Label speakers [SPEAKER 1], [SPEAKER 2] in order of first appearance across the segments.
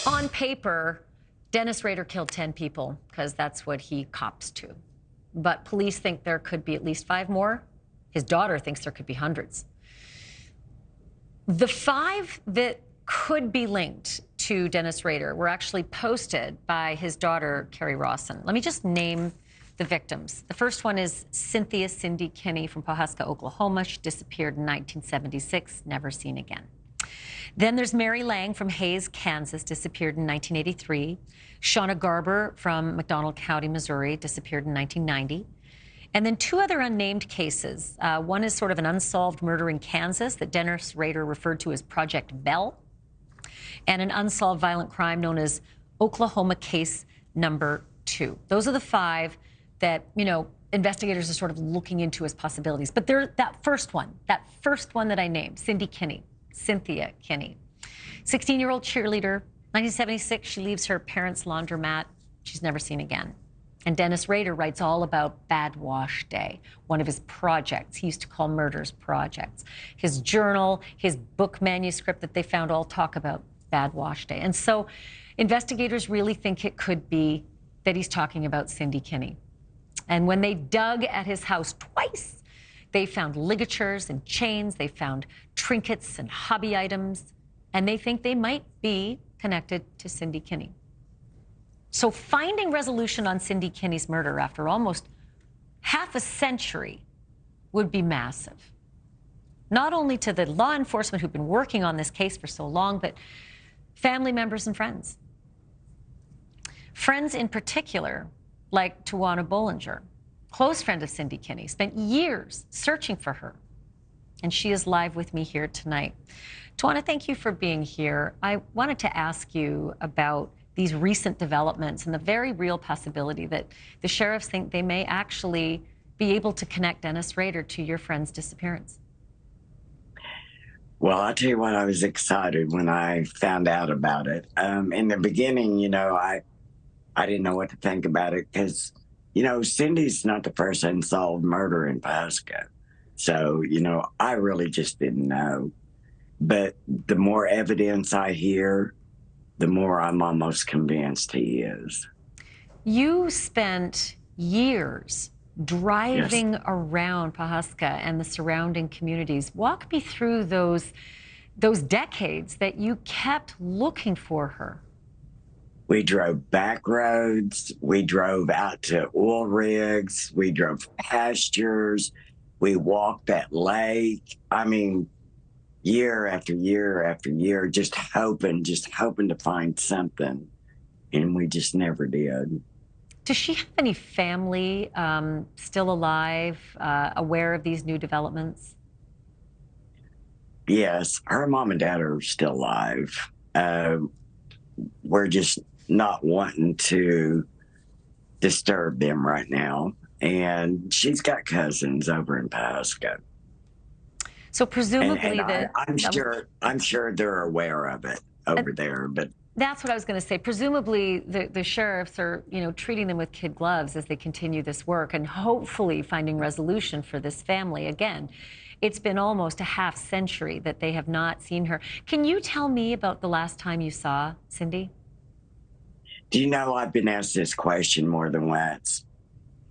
[SPEAKER 1] On paper, Dennis Rader killed 10 people because that's what he cops to. But police think there could be at least 5 more. His daughter thinks there could be hundreds. The 5 that could be linked to Dennis Rader were actually posted by his daughter, Carrie Rawson. Let me just name the victims. The first one is Cynthia Cindy Kinney from Pawhuska, Oklahoma. She disappeared in 1976, never seen again. Then there's Mary Lang from Hays, Kansas, disappeared in 1983. Tjuana Garber from McDonald County, Missouri, disappeared in 1990. And then 2 other unnamed cases. One is sort of an unsolved murder in Kansas that Dennis Rader referred to as Project Bell, and an unsolved violent crime known as Oklahoma Case Number 2. Those are the 5 that, investigators are sort of looking into as possibilities. But that first one that I named, Cynthia Kinney, 16-year-old cheerleader, 1976, she leaves her parents' laundromat. She's never seen again. And Dennis Rader writes all about Bad Wash Day, one of his projects. He used to call murders projects. His journal, his book manuscript that they found all talk about Bad Wash Day. And so investigators really think it could be that he's talking about Cindy Kinney. And when they dug at his house twice, they found ligatures and chains, they found trinkets and hobby items, and they think they might be connected to Cindy Kinney. So finding resolution on Cindy Kinney's murder after almost half a century would be massive. Not only to the law enforcement who've been working on this case for so long, but family members and friends. Friends in particular, like Tjuana Boulanger, close friend of Cindy Kinney, spent years searching for her. And she is live with me here tonight. Tjuana, thank you for being here. I wanted to ask you about these recent developments and the very real possibility that the sheriffs think they may actually be able to connect Dennis Rader to your friend's disappearance.
[SPEAKER 2] Well, I'll tell you what, I was excited when I found out about it. In the beginning, I didn't know what to think about it because Cindy's not the first unsolved murder in Pawhuska. So, I really just didn't know. But the more evidence I hear, the more I'm almost convinced he is.
[SPEAKER 1] You spent years driving around Pawhuska and the surrounding communities. Walk me through those decades that you kept looking for her.
[SPEAKER 2] We drove back roads. We drove out to oil rigs. We drove pastures. We walked that lake. I mean, year after year after year, just hoping to find something. And we just never did.
[SPEAKER 1] Does she have any family still alive, aware of these new developments?
[SPEAKER 2] Yes, her mom and dad are still alive. We're just not wanting to disturb them right now. And she's got cousins over in Pawhuska.
[SPEAKER 1] So presumably
[SPEAKER 2] I'm sure they're aware of it over there, but
[SPEAKER 1] that's what I was going to say. Presumably the sheriffs are, treating them with kid gloves as they continue this work and hopefully finding resolution for this family. Again, it's been almost a half century that they have not seen her. Can you tell me about the last time you saw Cindy?
[SPEAKER 2] Do you know, I've been asked this question more than once,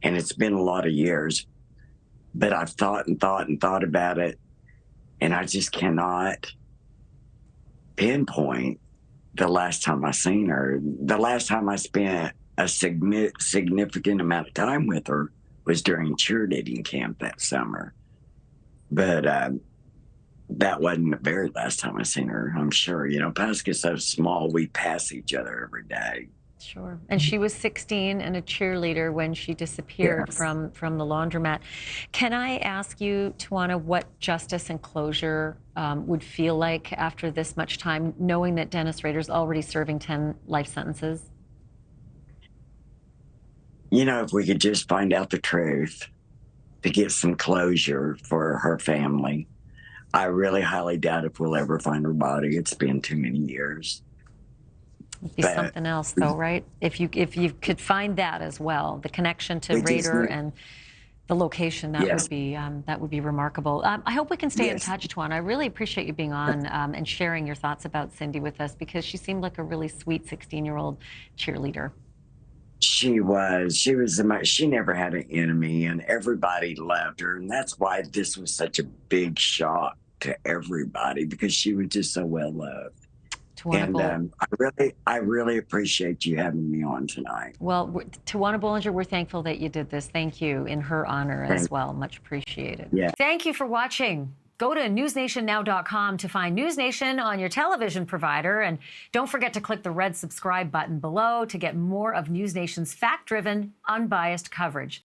[SPEAKER 2] and it's been a lot of years, but I've thought and thought and thought about it, and I just cannot pinpoint the last time I seen her. The last time I spent a significant amount of time with her was during cheerleading camp that summer. But that wasn't the very last time I seen her, I'm sure. Pawhuska's so small, we pass each other every day.
[SPEAKER 1] Sure. And she was 16 and a cheerleader when she disappeared from the laundromat. Can I ask you, Tjuana, what justice and closure would feel like after this much time, knowing that Dennis Rader's already serving 10 life sentences?
[SPEAKER 2] If we could just find out the truth to get some closure for her family. I really highly doubt if we'll ever find her body. It's been too many years.
[SPEAKER 1] It'd be something else, though, right? If you could find that as well, the connection to Rader and The location,
[SPEAKER 2] Yes.
[SPEAKER 1] that would be remarkable. I hope we can stay in
[SPEAKER 2] Yes.
[SPEAKER 1] touch, Tjuana. I really appreciate you being on and sharing your thoughts about Cindy with us, because she seemed like a really sweet 16-year-old cheerleader.
[SPEAKER 2] She was. She never had an enemy, and everybody loved her. And that's why this was such a big shock to everybody, because she was just so well loved. And I really appreciate you having me on tonight.
[SPEAKER 1] Well, Tjuana Boulanger, we're thankful that you did this. Thank you in her honor as well. Much appreciated.
[SPEAKER 2] Yeah.
[SPEAKER 1] Thank you for watching. Go to newsnationnow.com to find NewsNation on your television provider. And don't forget to click the red subscribe button below to get more of NewsNation's fact-driven, unbiased coverage.